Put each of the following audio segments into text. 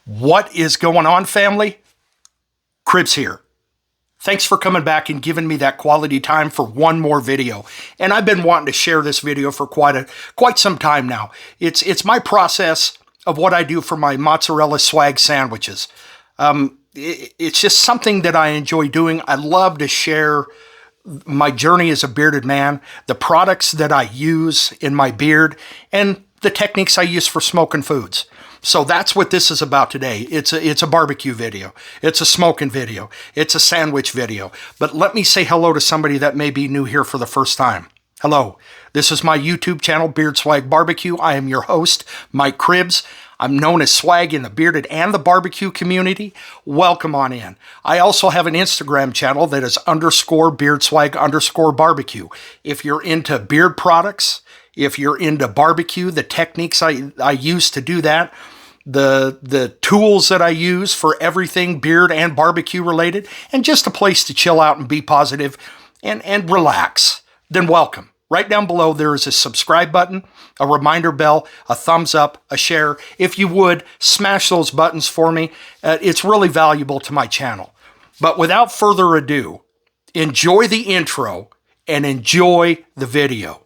What is going on, family? Cribs here. Thanks for coming back and giving me that quality time for one more video. And I've been wanting to share this video for quite some time now. It's my process of what I do for my mozzarella swag sandwiches. It's just something that I enjoy doing. I love to share my journey as a bearded man, the products that I use in my beard, and the techniques I use for smoking foods. So that's what this is about today. It's a barbecue video. It's a smoking video. It's a sandwich video. But let me say hello to somebody that may be new here for the first time. Hello, this is my YouTube channel, BeardSWAG Barbecue. I am your host, Mike Cribbs. I'm known as Swag in the bearded and the barbecue community. Welcome on in. I also have an Instagram channel that is _BeardSWAG_barbecue. If you're into beard products, if you're into barbecue, the techniques I use to do that, the tools that I use for everything beard and barbecue related, and just a place to chill out and be positive and relax, then welcome. Right down below, there is a subscribe button, a reminder bell, a thumbs up, a share. If you would, smash those buttons for me. It's really valuable to my channel. But without further ado, enjoy the intro and enjoy the video.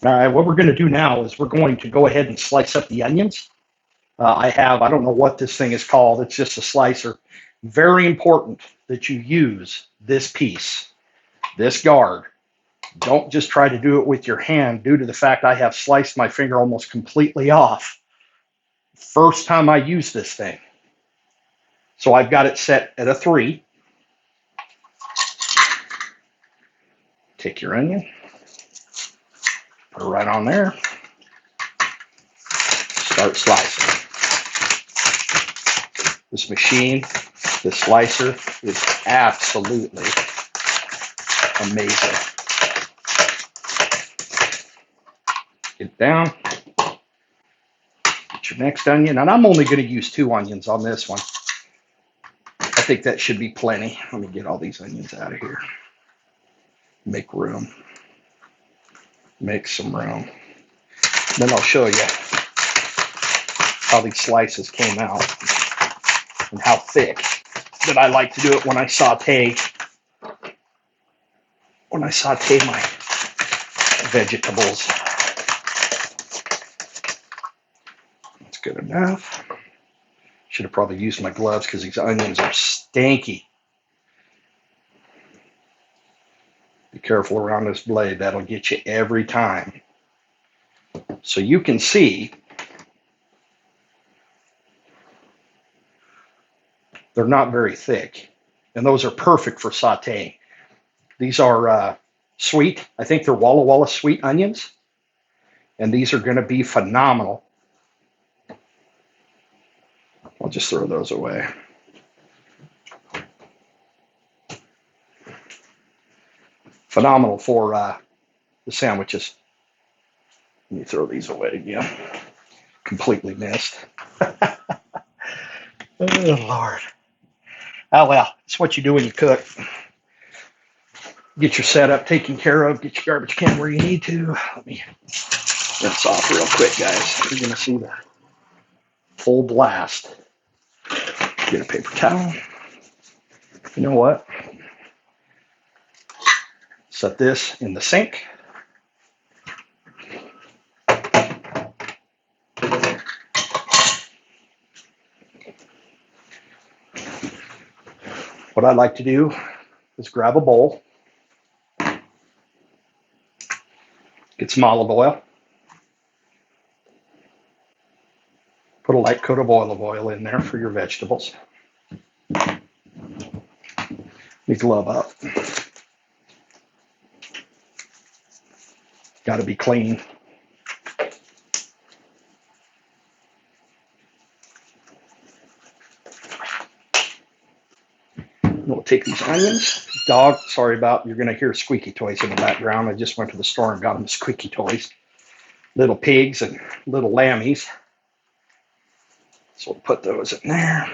All right, what we're going to do now is we're going to go ahead and slice up the onions. I don't know what this thing is called. It's just a slicer. Very important that you use this piece, this guard. Don't just try to do it with your hand due to the fact I have sliced my finger almost completely off. First time I use this thing. So I've got it set at a 3. Take your onion. Put it right on there. Start slicing. This machine, this slicer, is absolutely amazing. Get down. Get your next onion. And I'm only going to use 2 onions on this one. I think that should be plenty. Let me get all these onions out of here. Make room. Make some room. Then I'll show you how these slices came out and how thick that I like to do it when I saute my vegetables. That's good enough. Should have probably used my gloves because these onions are stinky. Be careful around this blade. That'll get you every time. So you can see they're not very thick. And those are perfect for sauteing. These are sweet. I think they're Walla Walla sweet onions. And these are going to be phenomenal. I'll just throw those away. Phenomenal for the sandwiches. Let me throw these away again. Completely missed. Oh, Lord. Oh, well, it's what you do when you cook. Get your setup taken care of. Get your garbage can where you need to. Let me rinse off real quick, guys. You're going to see the full blast. Get a paper towel. You know what? Set this in the sink. What I like to do is grab a bowl, get some olive oil, put a light coat of olive oil in there for your vegetables. Let me glove up. Got to be clean. We'll take these onions. Dog, sorry about, you're going to hear squeaky toys in the background. I just went to the store and got them squeaky toys. Little pigs and little lammies. So we'll put those in there.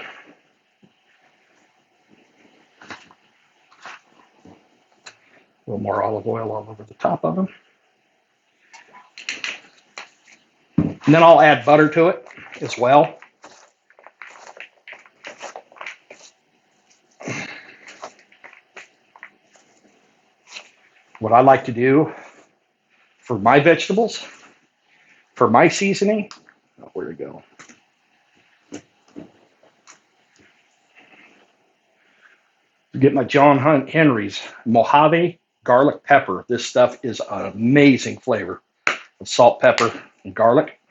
A little more olive oil all over the top of them. And then I'll add butter to it as well. What I like to do for my vegetables, for my seasoning, oh, where'd it go? Get my John Henry's Mojave garlic pepper. This stuff is an amazing flavor of salt, pepper, and garlic.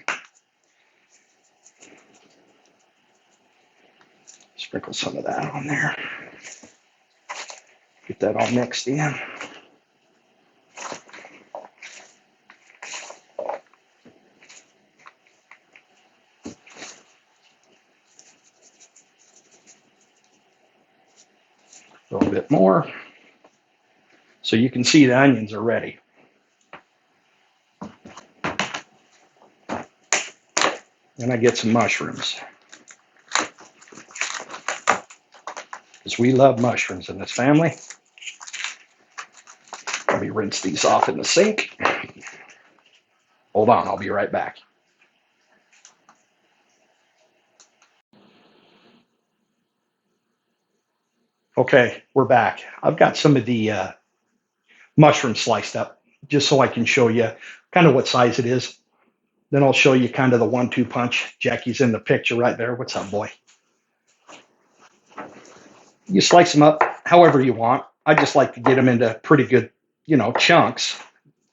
Sprinkle some of that on there. Get that all mixed in. A little bit more. So you can see the onions are ready. And I get some mushrooms. Because we love mushrooms in this family. Let me rinse these off in the sink. Hold on, I'll be right back. Okay, we're back. I've got some of the mushrooms sliced up, just so I can show you kind of what size it is. Then I'll show you kind of the 1-2 punch. Jackie's in the picture right there. What's up, boy? You slice them up however you want. I just like to get them into pretty good, chunks,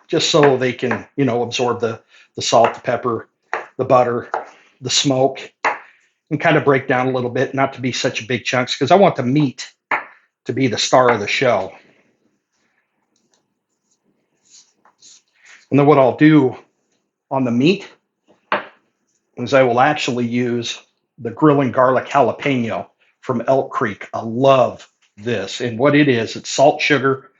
just so they can, absorb the salt, the pepper, the butter, the smoke, and kind of break down a little bit, not to be such big chunks, because I want the meat to be the star of the show. And then what I'll do on the meat is I will actually use the grilling garlic jalapeno from Elk Creek. I love this. And what it is, it's salt, sugar,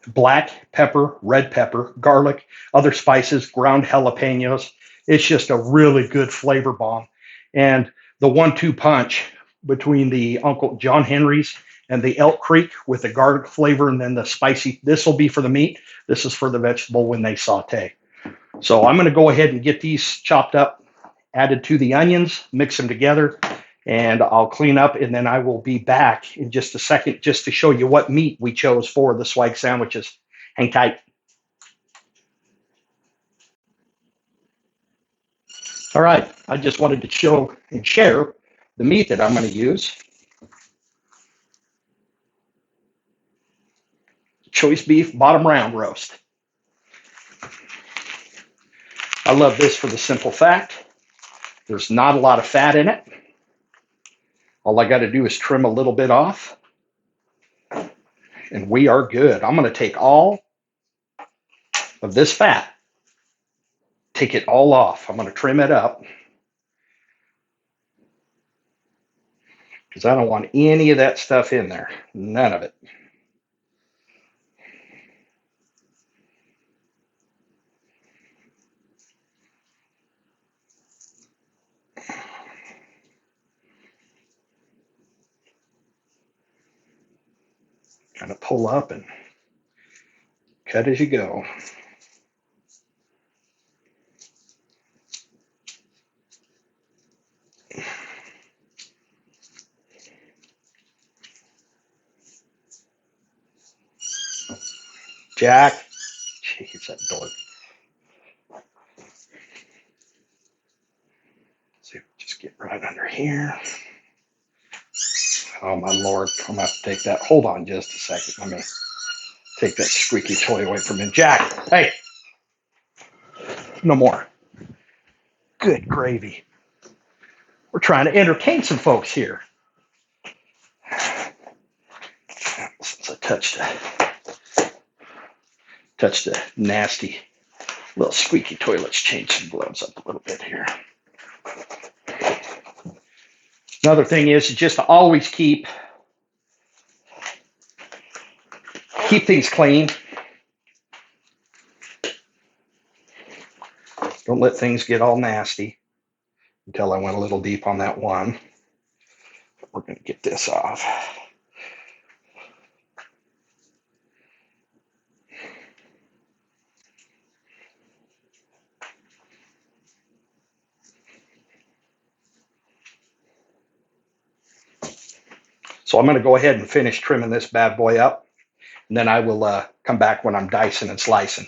black pepper, red pepper, garlic, other spices, ground jalapenos. It's just a really good flavor bomb. And the 1-2 punch between the Uncle John Henry's and the Elk Creek with the garlic flavor and then the spicy. This will be for the meat. This is for the vegetable when they saute. So I'm going to go ahead and get these chopped up, added to the onions, mix them together, and I'll clean up, and then I will be back in just a second just to show you what meat we chose for the swag sandwiches. Hang tight. All right, I just wanted to show and share the meat that I'm going to use. Choice beef bottom round roast. I love this for the simple fact there's not a lot of fat in it. All I got to do is trim a little bit off, and we are good. I'm going to take all of this fat, take it all off. I'm going to trim it up because I don't want any of that stuff in there. None of it. Kind of pull up and cut as you go. Jack, jeez, that dork. See, just get right under here. Oh my Lord, I'm gonna have to take that. Hold on just a second. Let me take that squeaky toy away from him. Jack, hey, no more. Good gravy. We're trying to entertain some folks here. Since I touched a nasty little squeaky toy, let's change some gloves up a little bit here. Another thing is just to always keep things clean. Don't let things get all nasty. until I went a little deep on that one. We're going to get this off. So I'm going to go ahead and finish trimming this bad boy up, and then I will come back when I'm dicing and slicing.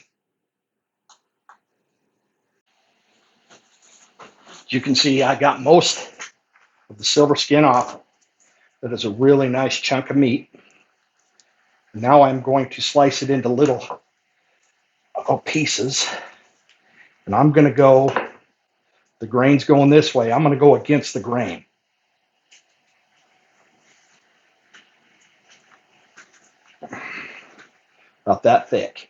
As you can see, I got most of the silver skin off. That is a really nice chunk of meat. Now I'm going to slice it into little pieces, and I'm going to go, the grain's going this way, I'm going to go against the grain. About that thick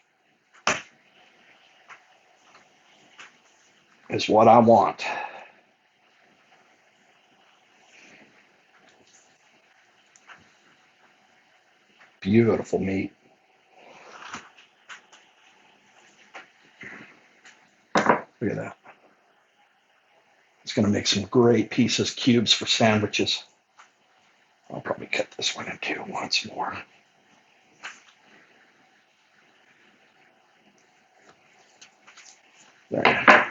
is what I want. Beautiful meat. Look at that. It's going to make some great pieces, cubes for sandwiches. I'll probably cut this one in two once more. There.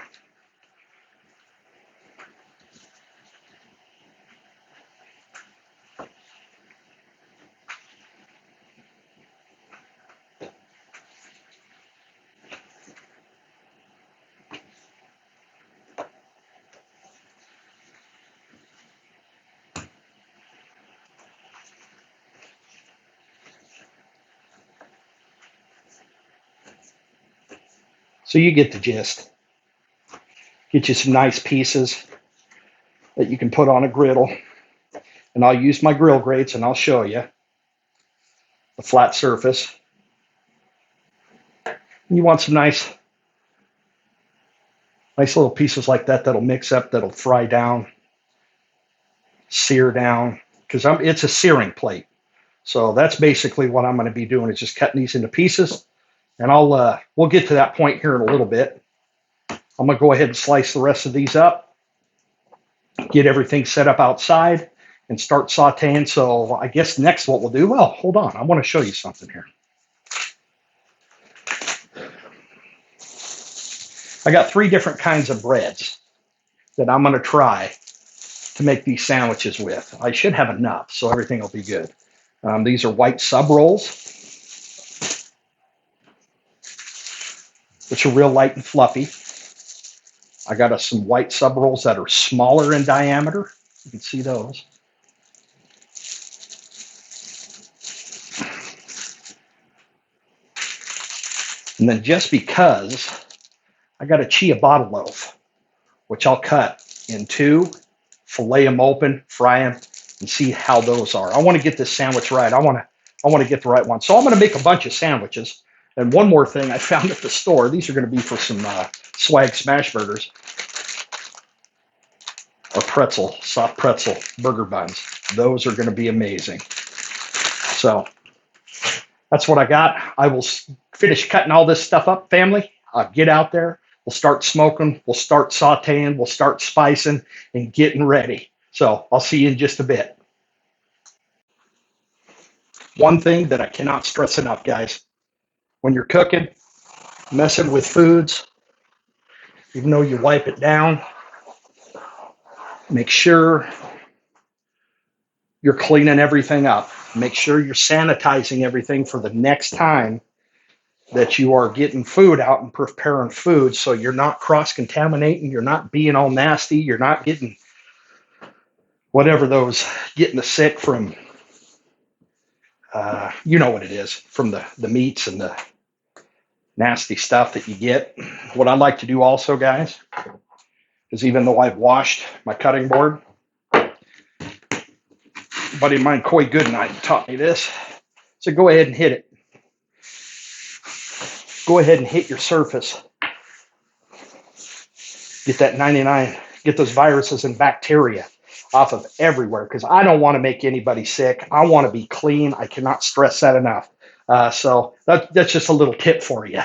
So you get the gist. Get you some nice pieces that you can put on a griddle. And I'll use my grill grates and I'll show you the flat surface. And you want some nice little pieces like that that'll mix up, that'll fry down, sear down, because it's a searing plate. So that's basically what I'm going to be doing, is just cutting these into pieces. And we'll get to that point here in a little bit. I'm going to go ahead and slice the rest of these up, get everything set up outside, and start sauteing. So I guess next what we'll do, well, hold on, I want to show you something here. I got 3 different kinds of breads that I'm going to try to make these sandwiches with. I should have enough, so everything will be good. These are white sub rolls, which are real light and fluffy. I got some white sub rolls that are smaller in diameter. You can see those. And then just because, I got a ciabatta loaf, which I'll cut in 2, fillet them open, fry them, and see how those are. I want to get this sandwich right. I want to get the right one. So I'm going to make a bunch of sandwiches. And one more thing I found at the store, these are going to be for some swag smash burgers, or soft pretzel burger buns. Those are going to be amazing. So that's what I got. I will finish cutting all this stuff up, family. I'll get out there. We'll start smoking. We'll start sauteing. We'll start spicing and getting ready. So I'll see you in just a bit. One thing that I cannot stress enough, guys, when you're cooking, messing with foods, even though you wipe it down, make sure you're cleaning everything up. Make sure you're sanitizing everything for the next time that you are getting food out and preparing food, so you're not cross-contaminating, you're not being all nasty, you're not getting whatever those, getting the sick from, you know what it is, from the meats and the nasty stuff that you get. What I like to do also, guys, is even though I've washed my cutting board, a buddy of mine, Coy Goodnight, taught me this. So go ahead and hit it. Go ahead and hit your surface. Get that 99, get those viruses and bacteria off of everywhere, because I don't want to make anybody sick. I want to be clean. I cannot stress that enough. So that's just a little tip for you.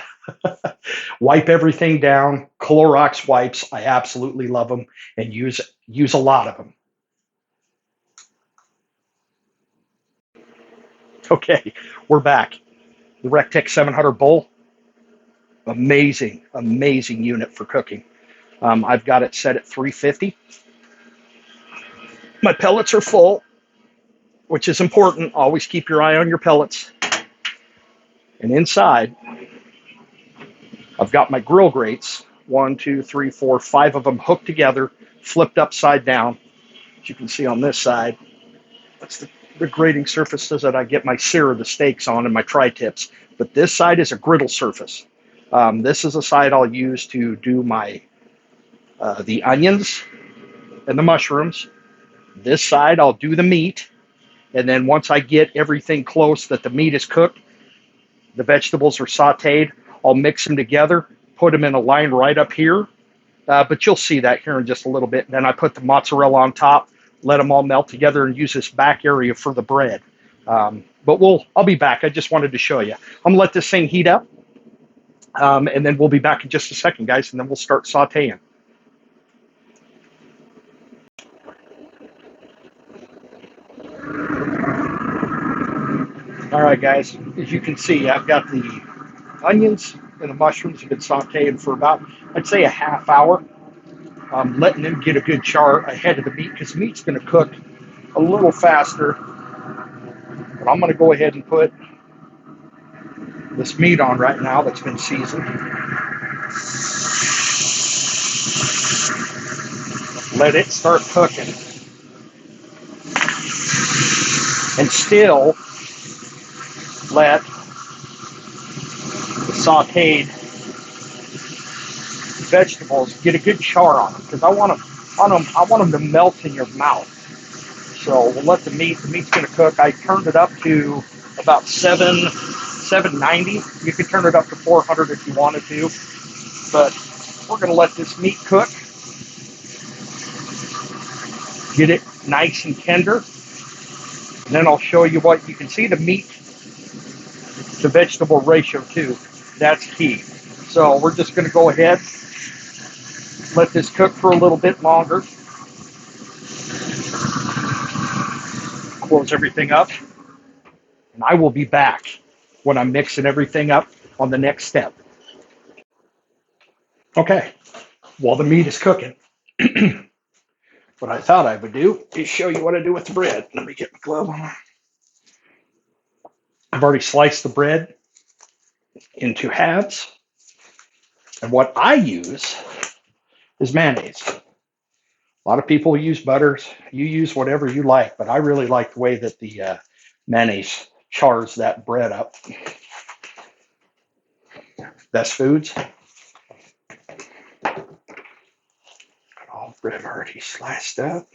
Wipe everything down. Clorox wipes. I absolutely love them and use a lot of them. Okay, we're back. The RECTEQ 700 bowl. Amazing, amazing unit for cooking. I've got it set at 350. My pellets are full, which is important. Always keep your eye on your pellets. And inside, I've got my grill grates. 1, 2, 3, 4, 5 of them hooked together, flipped upside down. As you can see on this side, that's the grating surfaces that I get my sear of the steaks on and my tri-tips. But this side is a griddle surface. This is a side I'll use to do my the onions and the mushrooms. This side I'll do the meat. And then once I get everything close that the meat is cooked, the vegetables are sauteed, I'll mix them together, put them in a line right up here. But you'll see that here in just a little bit. Then I put the mozzarella on top, let them all melt together, and use this back area for the bread. But I'll be back. I just wanted to show you. I'm gonna let this thing heat up, and then we'll be back in just a second, guys, and then we'll start sauteing. All right, guys, as you can see, I've got the onions and the mushrooms have been sauteing for about, I'd say, a half hour. I'm letting them get a good char ahead of the meat because the meat's going to cook a little faster. But I'm going to go ahead and put this meat on right now that's been seasoned. Let it start cooking. And still let the sauteed vegetables get a good char on them because I want them to melt in your mouth. So we'll let the meat's going to cook. I turned it up to about 790. You could turn it up to 400 if you wanted to, but we're going to let this meat cook. Get it nice and tender. And then I'll show you what you can see, the meat to vegetable ratio too. That's key. So we're just going to go ahead, let this cook for a little bit longer. Close everything up. And I will be back when I'm mixing everything up on the next step. Okay, while the meat is cooking, what I thought I would do is show you what I do with the bread. Let me get my glove on. I've already sliced the bread into halves. And what I use is mayonnaise. A lot of people use butters. You use whatever you like, but I really like the way that the mayonnaise chars that bread up. Best Foods. Got all the bread already sliced up.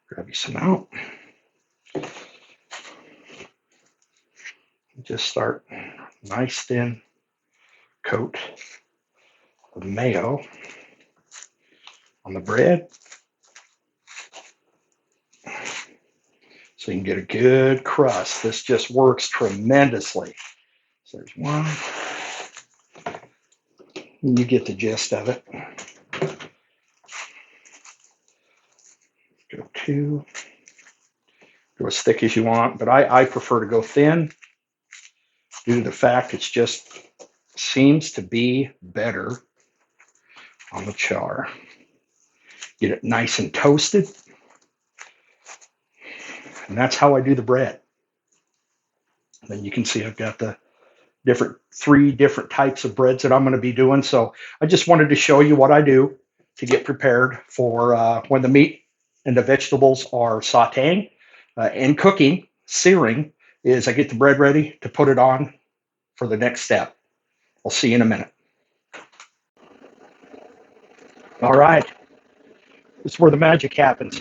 Grab you some out. Just start nice thin coat of mayo on the bread so you can get a good crust. This just works tremendously. So there's one. You get the gist of it. Go two. Go as thick as you want, but I prefer to go thin due to the fact it just seems to be better on the char. Get it nice and toasted. And that's how I do the bread. And then you can see I've got the three different types of breads that I'm going to be doing. So I just wanted to show you what I do to get prepared for when the meat and the vegetables are sauteing and cooking, searing, is I get the bread ready to put it on for the next step. I'll see you in a minute. All right. This is where the magic happens.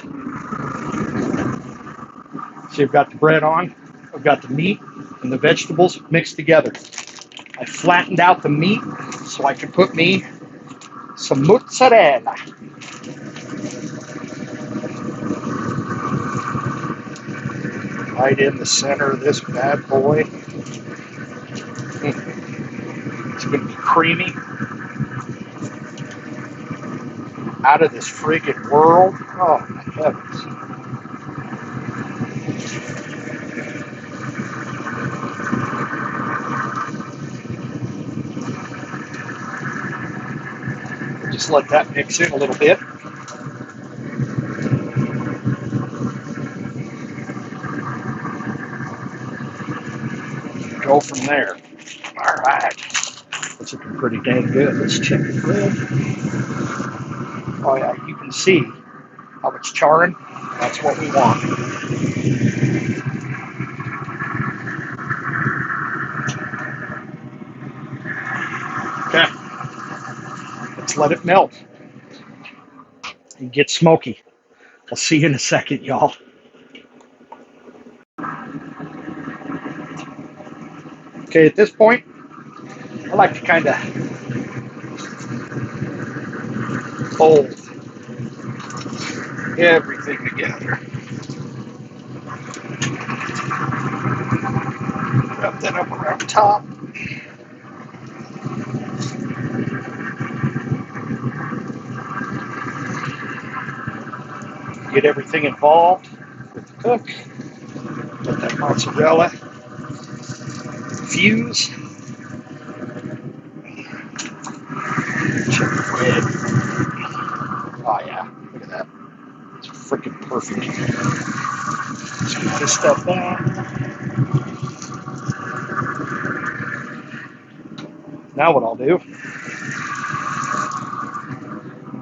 So you've got the bread on, I've got the meat and the vegetables mixed together. I flattened out the meat so I can put me some mozzarella. Right in the center of this bad boy. It's going to be creamy. Out of this friggin' world. Oh, my heavens. Just let that mix in a little bit. Go from there. All right. That's looking pretty dang good. Let's check the bread. Oh, yeah, you can see how it's charring. That's what we want. Okay. Let's let it melt and get smoky. I'll see you in a second, y'all. Okay, at this point, I like to kind of fold everything together. Wrap that up around top. Get everything involved with the cook. Let that mozzarella fuse. Check the bread. Oh yeah, look at that. It's freaking perfect. Let's get this stuff down. Now what I'll do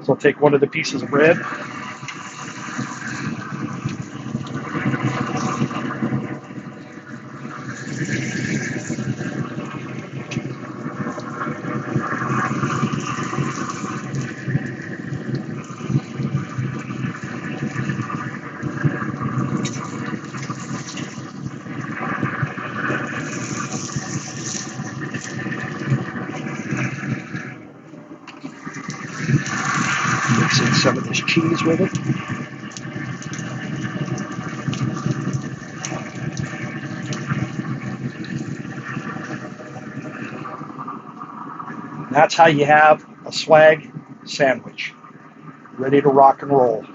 is I'll take one of the pieces of bread, mix in some of this cheese with it. And that's how you have a swag sandwich, ready to rock and roll.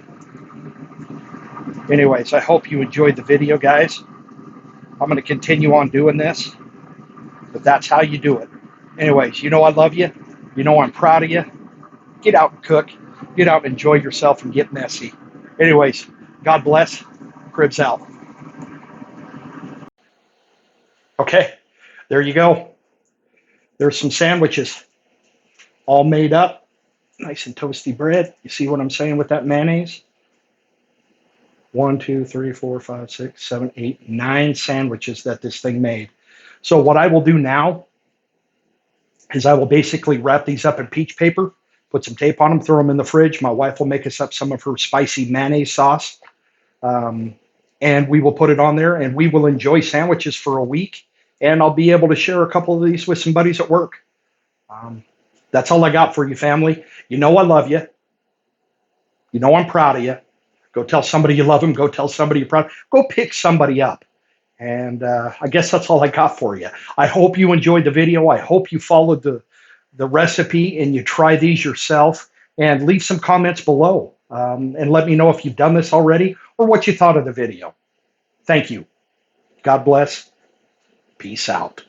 Anyways, I hope you enjoyed the video, guys. I'm going to continue on doing this, but that's how you do it. Anyways, you know I love you. You know I'm proud of you. Get out and cook. Get out and enjoy yourself and get messy. Anyways, God bless. Cribs out. Okay, there you go. There's some sandwiches all made up. Nice and toasty bread. You see what I'm saying with that mayonnaise? 1, 2, 3, 4, 5, 6, 7, 8, 9 sandwiches that this thing made. So what I will do now is I will basically wrap these up in peach paper, put some tape on them, throw them in the fridge. My wife will make us up some of her spicy mayonnaise sauce, and we will put it on there, and we will enjoy sandwiches for a week, and I'll be able to share a couple of these with some buddies at work. That's all I got for you, family. You know I love you. You know I'm proud of you. Go tell somebody you love them. Go tell somebody you're proud. Go pick somebody up. And I guess that's all I got for you. I hope you enjoyed the video. I hope you followed the recipe and you try these yourself. And leave some comments below. And let me know if you've done this already or what you thought of the video. Thank you. God bless. Peace out.